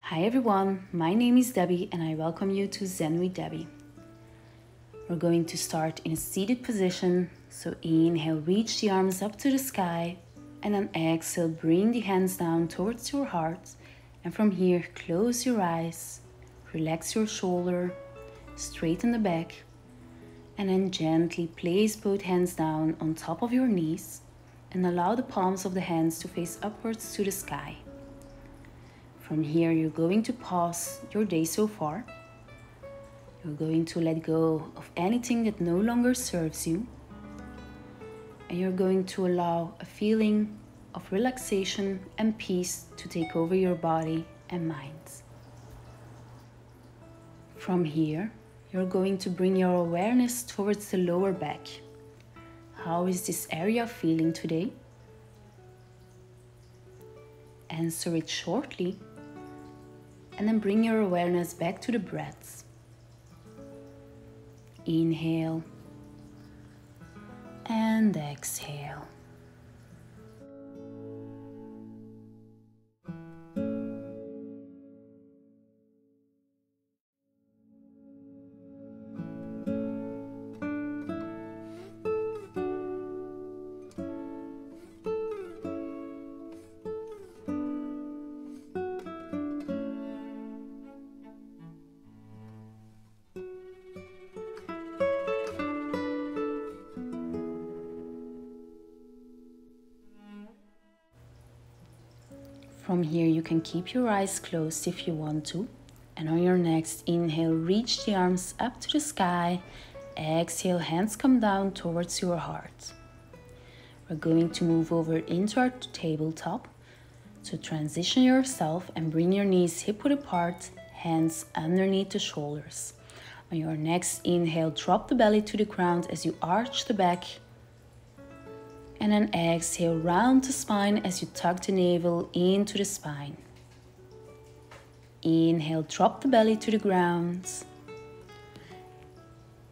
Hi everyone, my name is Debbie and I welcome you to Zen with Debbie. We're going to start in a seated position, so inhale, reach the arms up to the sky, and then exhale, bring the hands down towards your heart, and from here, close your eyes, relax your shoulder, straighten the back, and then gently place both hands down on top of your knees, and allow the palms of the hands to face upwards to the sky. From here, you're going to pause your day so far. You're going to let go of anything that no longer serves you. And you're going to allow a feeling of relaxation and peace to take over your body and mind. From here, you're going to bring your awareness towards the lower back. How is this area feeling today? Answer it shortly, and then bring your awareness back to the breath. Inhale and exhale. From here, you can keep your eyes closed if you want to. And on your next inhale, reach the arms up to the sky. Exhale, hands come down towards your heart. We're going to move over into our tabletop. So transition yourself and bring your knees hip-width apart, hands underneath the shoulders. On your next inhale, drop the belly to the ground as you arch the back. And then exhale, round the spine as you tuck the navel into the spine. Inhale, drop the belly to the ground.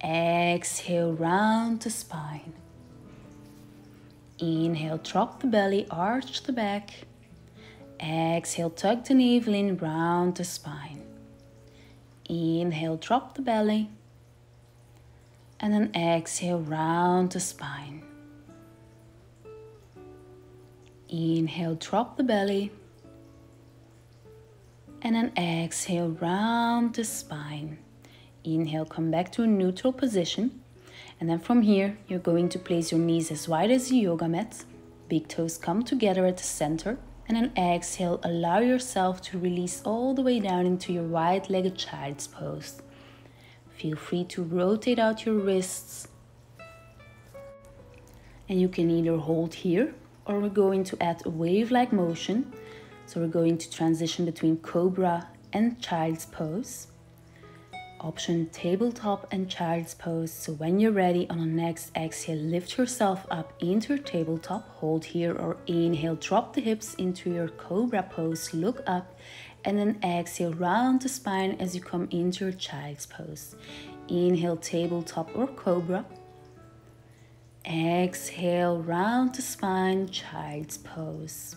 Exhale, round the spine. Inhale, drop the belly, arch the back. Exhale, tuck the navel in, round the spine. Inhale, drop the belly. And then exhale, round the spine. Inhale, drop the belly, and then exhale, round the spine. Inhale, come back to a neutral position, and then from here, you're going to place your knees as wide as a yoga mat. Big toes come together at the center, and then exhale, allow yourself to release all the way down into your wide-legged child's pose. Feel free to rotate out your wrists, and you can either hold here, or we're going to add a wave-like motion. So we're going to transition between cobra and child's pose. Option tabletop and child's pose. So when you're ready, on the next exhale, lift yourself up into your tabletop. Hold here or inhale, drop the hips into your cobra pose, look up, and then exhale, round the spine as you come into your child's pose. Inhale, tabletop or cobra. Exhale, round the spine, child's pose.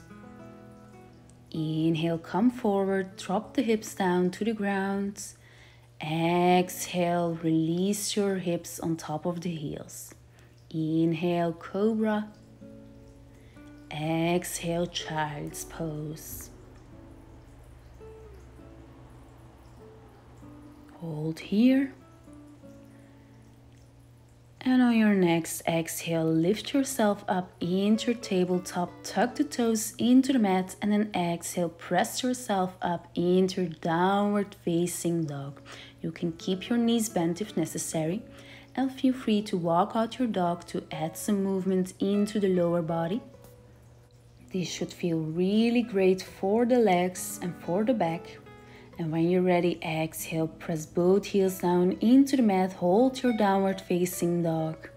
Inhale, come forward, drop the hips down to the ground. Exhale, release your hips on top of the heels. Inhale, cobra. Exhale, child's pose. Hold here. And on your next exhale, lift yourself up into your tabletop, tuck the toes into the mat, and then exhale, press yourself up into your downward facing dog. You can keep your knees bent if necessary, and feel free to walk out your dog to add some movement into the lower body. This should feel really great for the legs and for the back. And when you're ready, exhale, press both heels down into the mat, hold your downward facing dog.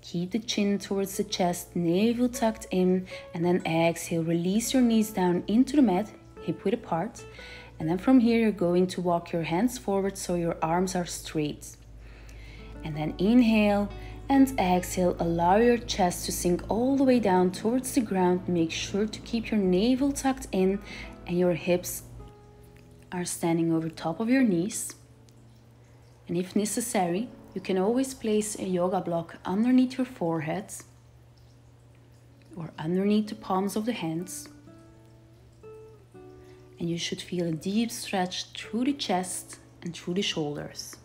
Keep the chin towards the chest, navel tucked in, and then exhale, release your knees down into the mat, hip width apart. And then from here, you're going to walk your hands forward so your arms are straight. And then inhale and exhale, allow your chest to sink all the way down towards the ground. Make sure to keep your navel tucked in and your hips are standing over top of your knees. And if necessary, you can always place a yoga block underneath your forehead or underneath the palms of the hands. And you should feel a deep stretch through the chest and through the shoulders.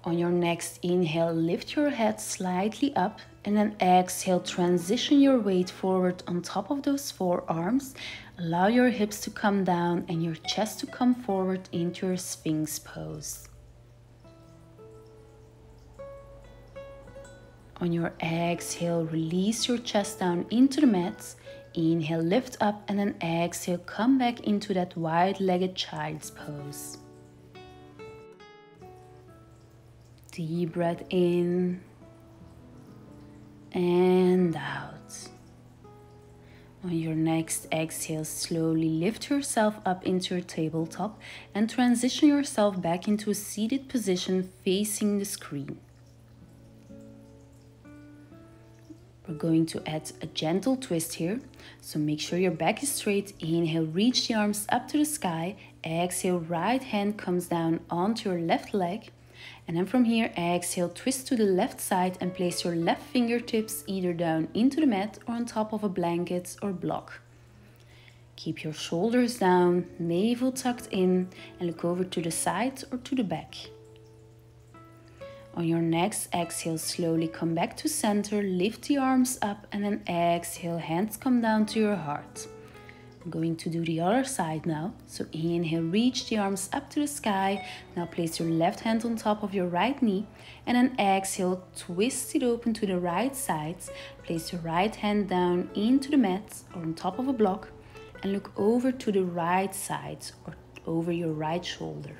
On your next inhale, lift your head slightly up, and then exhale, transition your weight forward on top of those forearms. Allow your hips to come down and your chest to come forward into your Sphinx pose. On your exhale, release your chest down into the mat. Inhale, lift up, and then exhale, come back into that wide-legged child's pose. Deep breath in and out. On your next exhale, slowly lift yourself up into your tabletop and transition yourself back into a seated position facing the screen. We're going to add a gentle twist here, so make sure your back is straight. Inhale, reach the arms up to the sky. Exhale, right hand comes down onto your left leg. And then from here, exhale, twist to the left side and place your left fingertips either down into the mat or on top of a blanket or block. Keep your shoulders down, navel tucked in, and look over to the side or to the back. On your next exhale, slowly come back to center, lift the arms up, and then exhale, hands come down to your heart. I'm going to do the other side now. So inhale, reach the arms up to the sky. Now place your left hand on top of your right knee. And then exhale, twist it open to the right side. Place your right hand down into the mat or on top of a block. And look over to the right side or over your right shoulder.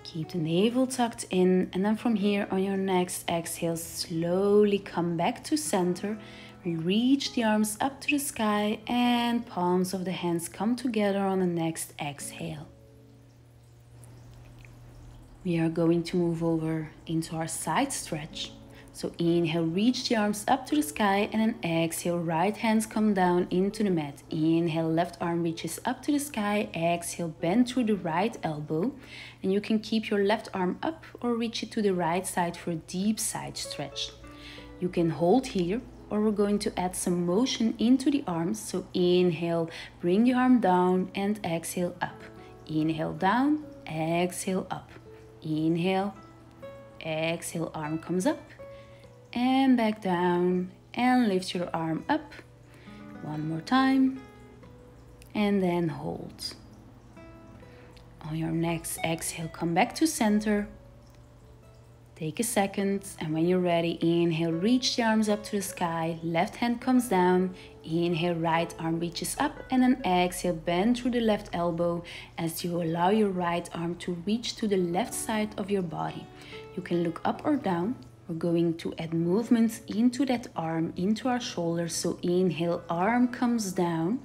Keep the navel tucked in. And then from here, on your next exhale, slowly come back to center. Reach the arms up to the sky and palms of the hands come together on the next exhale. We are going to move over into our side stretch. So inhale, reach the arms up to the sky, and then exhale, right hands come down into the mat. Inhale, left arm reaches up to the sky. Exhale, bend through the right elbow. And you can keep your left arm up or reach it to the right side for a deep side stretch. You can hold here, or we're going to add some motion into the arms. So inhale, bring the arm down and exhale up. Inhale down, exhale up. Inhale, exhale, arm comes up and back down, and lift your arm up. One more time, and then hold. On your next exhale, come back to center. Take a second, and when you're ready, inhale, reach the arms up to the sky. Left hand comes down. Inhale, right arm reaches up, and then exhale, bend through the left elbow as you allow your right arm to reach to the left side of your body. You can look up or down. We're going to add movements into that arm, into our shoulder. So inhale, arm comes down,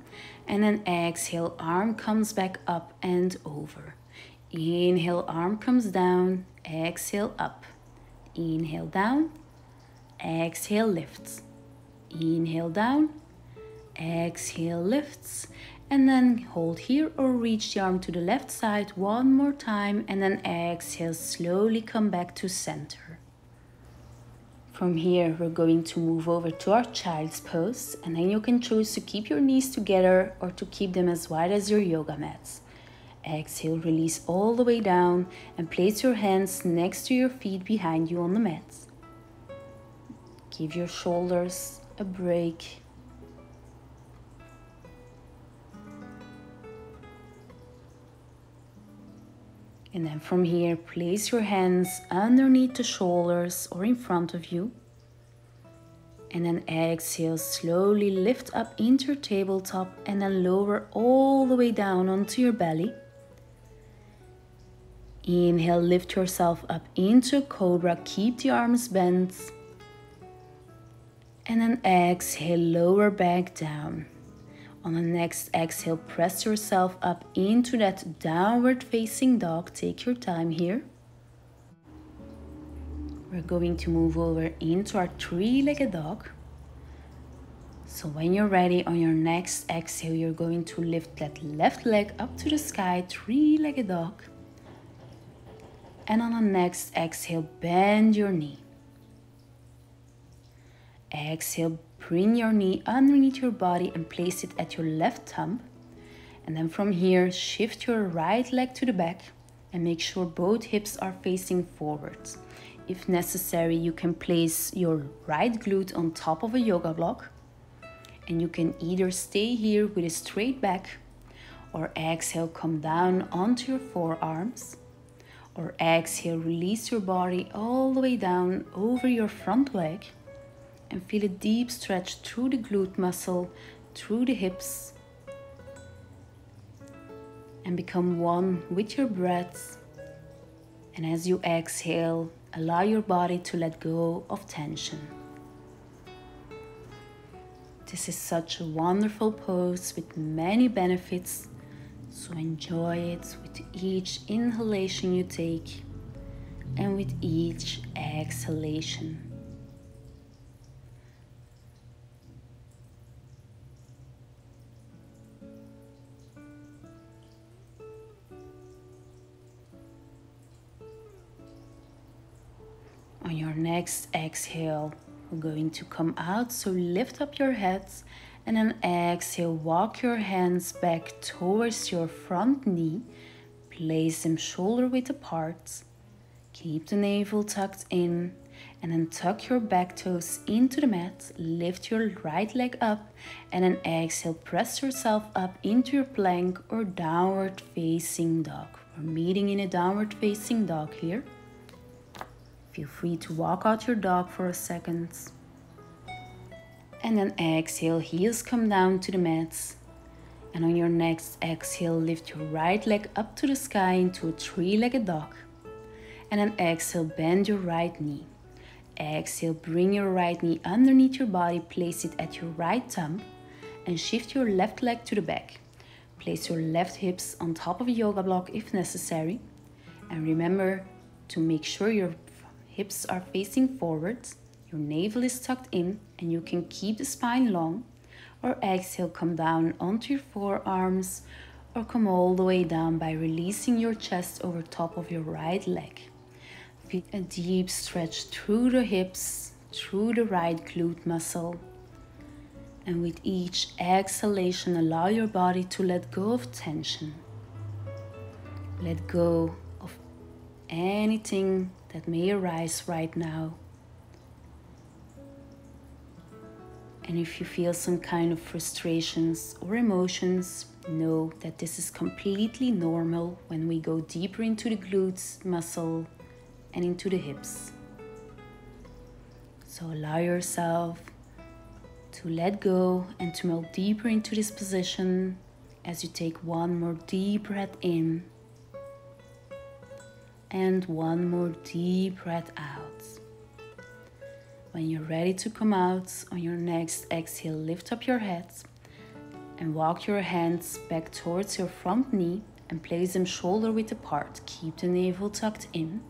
and then exhale, arm comes back up and over. Inhale, arm comes down, exhale, up. Inhale down, exhale lifts. Inhale down, exhale lifts, and then hold here or reach the arm to the left side one more time, and then exhale, slowly come back to center. From here, we're going to move over to our child's pose, and then you can choose to keep your knees together or to keep them as wide as your yoga mats. Exhale, release all the way down and place your hands next to your feet behind you on the mat. Give your shoulders a break. And then from here, place your hands underneath the shoulders or in front of you. And then exhale, slowly lift up into your tabletop and then lower all the way down onto your belly. Inhale, lift yourself up into a cobra. Keep the arms bent. And then exhale, lower back down. On the next exhale, press yourself up into that downward facing dog. Take your time here. We're going to move over into our three-legged dog. So when you're ready, on your next exhale, you're going to lift that left leg up to the sky, three-legged dog. And on the next exhale, bend your knee. Exhale, bring your knee underneath your body and place it at your left thumb. And then from here, shift your right leg to the back and make sure both hips are facing forward. If necessary, you can place your right glute on top of a yoga block. And you can either stay here with a straight back, or exhale, come down onto your forearms. Or exhale, release your body all the way down over your front leg. And feel a deep stretch through the glute muscle, through the hips. And become one with your breath. And as you exhale, allow your body to let go of tension. This is such a wonderful pose with many benefits. So enjoy it with each inhalation you take and with each exhalation. On your next exhale, we're going to come out, so lift up your heads and then exhale, walk your hands back towards your front knee, place them shoulder width apart, keep the navel tucked in and then tuck your back toes into the mat, lift your right leg up and then exhale, press yourself up into your plank or downward facing dog. We're meeting in a downward facing dog here. Feel free to walk out your dog for a second. And then exhale, heels come down to the mat. And on your next exhale, lift your right leg up to the sky into a three-legged dog. And then exhale, bend your right knee. Exhale, bring your right knee underneath your body, place it at your right thumb. And shift your left leg to the back. Place your left hips on top of a yoga block if necessary. And remember to make sure your hips are facing forward, your navel is tucked in, and you can keep the spine long. Or exhale, come down onto your forearms, or come all the way down by releasing your chest over top of your right leg. Feel a deep stretch through the hips, through the right glute muscle. And with each exhalation, allow your body to let go of tension. Let go of anything that may arise right now. And if you feel some kind of frustrations or emotions, know that this is completely normal when we go deeper into the glutes muscle and into the hips. So allow yourself to let go and to melt deeper into this position as you take one more deep breath in and one more deep breath out. When you're ready to come out, on your next exhale, lift up your head and walk your hands back towards your front knee and place them shoulder width apart. Keep the navel tucked in.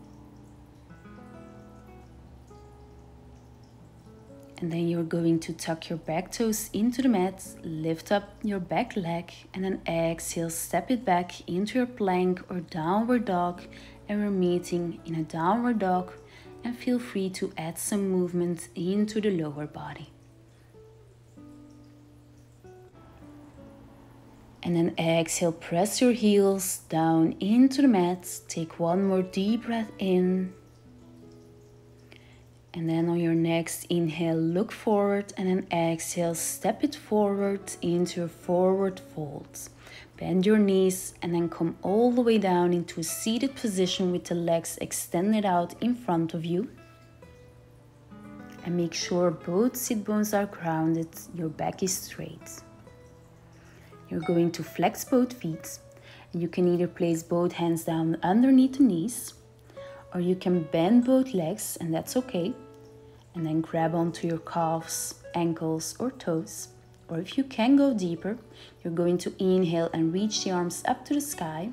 And then you're going to tuck your back toes into the mat, lift up your back leg, and then exhale, step it back into your plank or downward dog. And we're meeting in a downward dog, and feel free to add some movement into the lower body. And then exhale, press your heels down into the mat. Take one more deep breath in. And then on your next inhale, look forward, and then exhale, step it forward into a forward fold. Bend your knees and then come all the way down into a seated position with the legs extended out in front of you. And make sure both sit bones are grounded, your back is straight. You're going to flex both feet, and you can either place both hands down underneath the knees, or you can bend both legs, and that's okay. And then grab onto your calves ankles or toes. Or if you can go deeper, you're going to inhale and reach the arms up to the sky.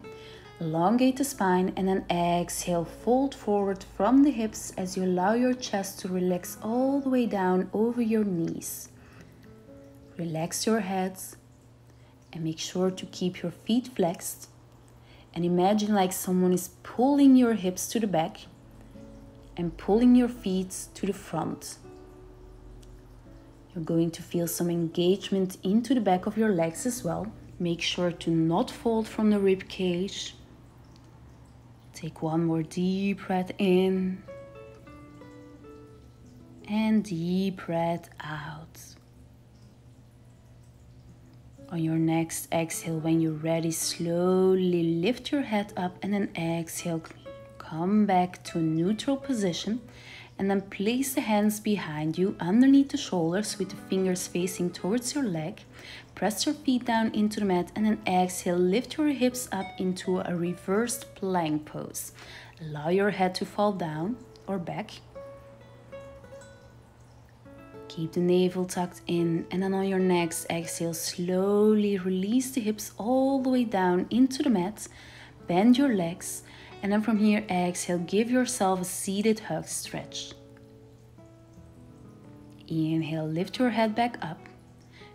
Elongate the spine and then exhale, fold forward from the hips as you allow your chest to relax all the way down over your knees. Relax your head and make sure to keep your feet flexed. And imagine like someone is pulling your hips to the back and pulling your feet to the front. You're going to feel some engagement into the back of your legs as well. Make sure to not fold from the rib cage. Take one more deep breath in and deep breath out. On your next exhale, when you're ready, slowly lift your head up and then exhale. Come back to a neutral position and then place the hands behind you underneath the shoulders with the fingers facing towards your leg. Press your feet down into the mat and then exhale, lift your hips up into a reversed plank pose. Allow your head to fall down or back. Keep the navel tucked in and then on your next exhale, slowly release the hips all the way down into the mat. Bend your legs and then from here, exhale, give yourself a seated hug stretch. Inhale, lift your head back up.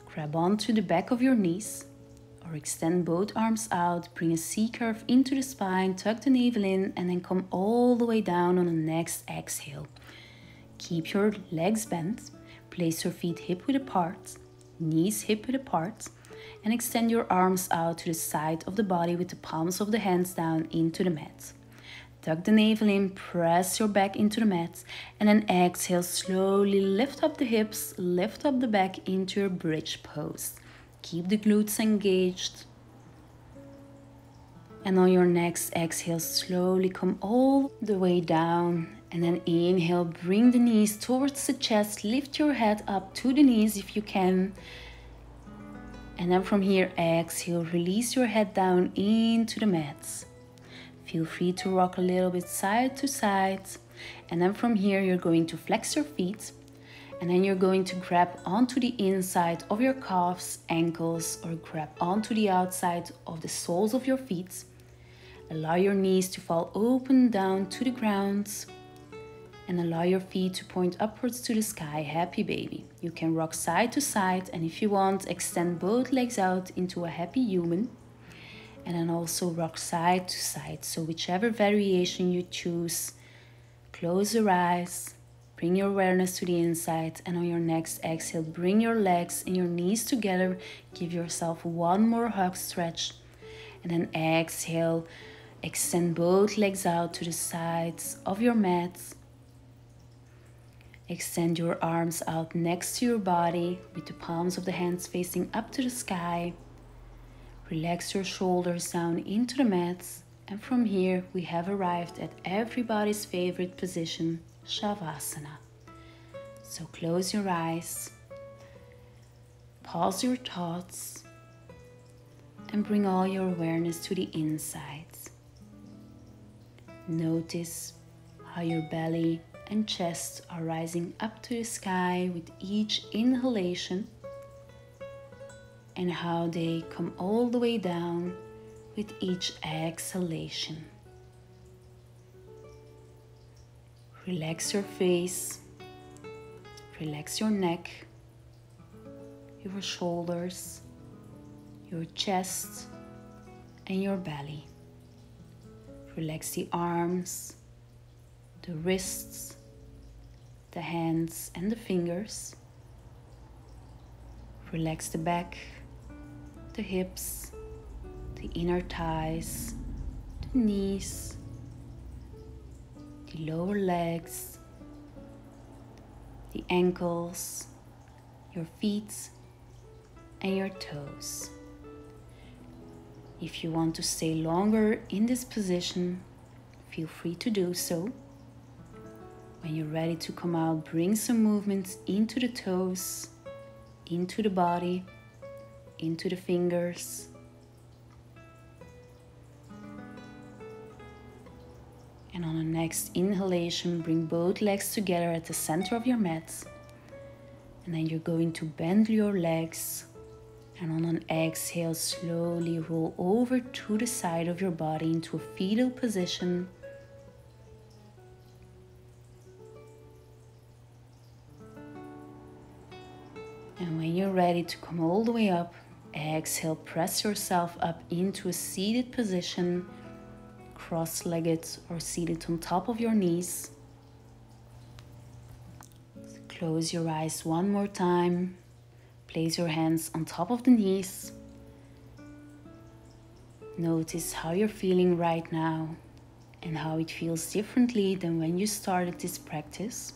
Grab onto the back of your knees or extend both arms out. Bring a C curve into the spine, tuck the navel in and then come all the way down on the next exhale. Keep your legs bent. Place your feet hip width apart, knees hip width apart, and extend your arms out to the side of the body with the palms of the hands down into the mat. Tuck the navel in, press your back into the mat, and then exhale, slowly lift up the hips, lift up the back into your bridge pose. Keep the glutes engaged. And on your next exhale, slowly come all the way down. And then inhale, bring the knees towards the chest, lift your head up to the knees if you can. And then from here, exhale, release your head down into the mat. Feel free to rock a little bit side to side. And then from here, you're going to flex your feet. And then you're going to grab onto the inside of your calves, ankles, or grab onto the outside of the soles of your feet. Allow your knees to fall open down to the ground. And allow your feet to point upwards to the sky, happy baby. You can rock side to side, and if you want, extend both legs out into a happy human. And then also rock side to side, so whichever variation you choose. Close your eyes, bring your awareness to the inside, and on your next exhale, bring your legs and your knees together. Give yourself one more hug stretch. And then exhale, extend both legs out to the sides of your mat. Extend your arms out next to your body with the palms of the hands facing up to the sky. Relax your shoulders down into the mat. And from here, we have arrived at everybody's favorite position, Shavasana. So close your eyes, pause your thoughts, and bring all your awareness to the inside. Notice how your belly and chest are rising up to the sky with each inhalation and how they come all the way down with each exhalation. Relax your face, relax your neck, your shoulders, your chest, and your belly. Relax the arms, the wrists, the hands and the fingers. Relax the back, the hips, the inner thighs, the knees, the lower legs, the ankles, your feet and your toes. If you want to stay longer in this position, feel free to do so. When you're ready to come out, bring some movements into the toes, into the body, into the fingers. And on the next inhalation, bring both legs together at the center of your mat. And then you're going to bend your legs. And on an exhale, slowly roll over to the side of your body into a fetal position. And when you're ready to come all the way up, exhale, press yourself up into a seated position, cross-legged or seated on top of your knees. Close your eyes one more time. Place your hands on top of the knees. Notice how you're feeling right now and how it feels differently than when you started this practice.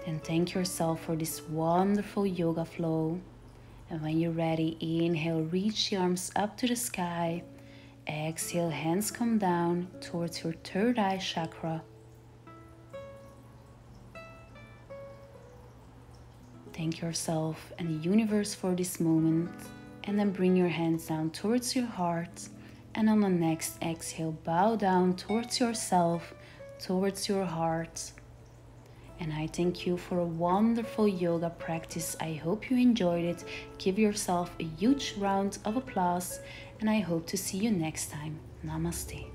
Then thank yourself for this wonderful yoga flow. And when you're ready, inhale, reach the arms up to the sky. Exhale, hands come down towards your third eye chakra. Thank yourself and the universe for this moment. And then bring your hands down towards your heart. And on the next exhale, bow down towards yourself, towards your heart. And I thank you for a wonderful yoga practice. I hope you enjoyed it. Give yourself a huge round of applause. And I hope to see you next time. Namaste.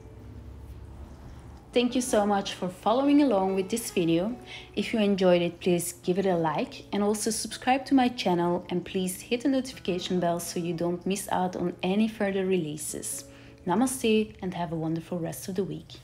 Thank you so much for following along with this video. If you enjoyed it, please give it a like and also subscribe to my channel, and please hit the notification bell so you don't miss out on any further releases. Namaste and have a wonderful rest of the week.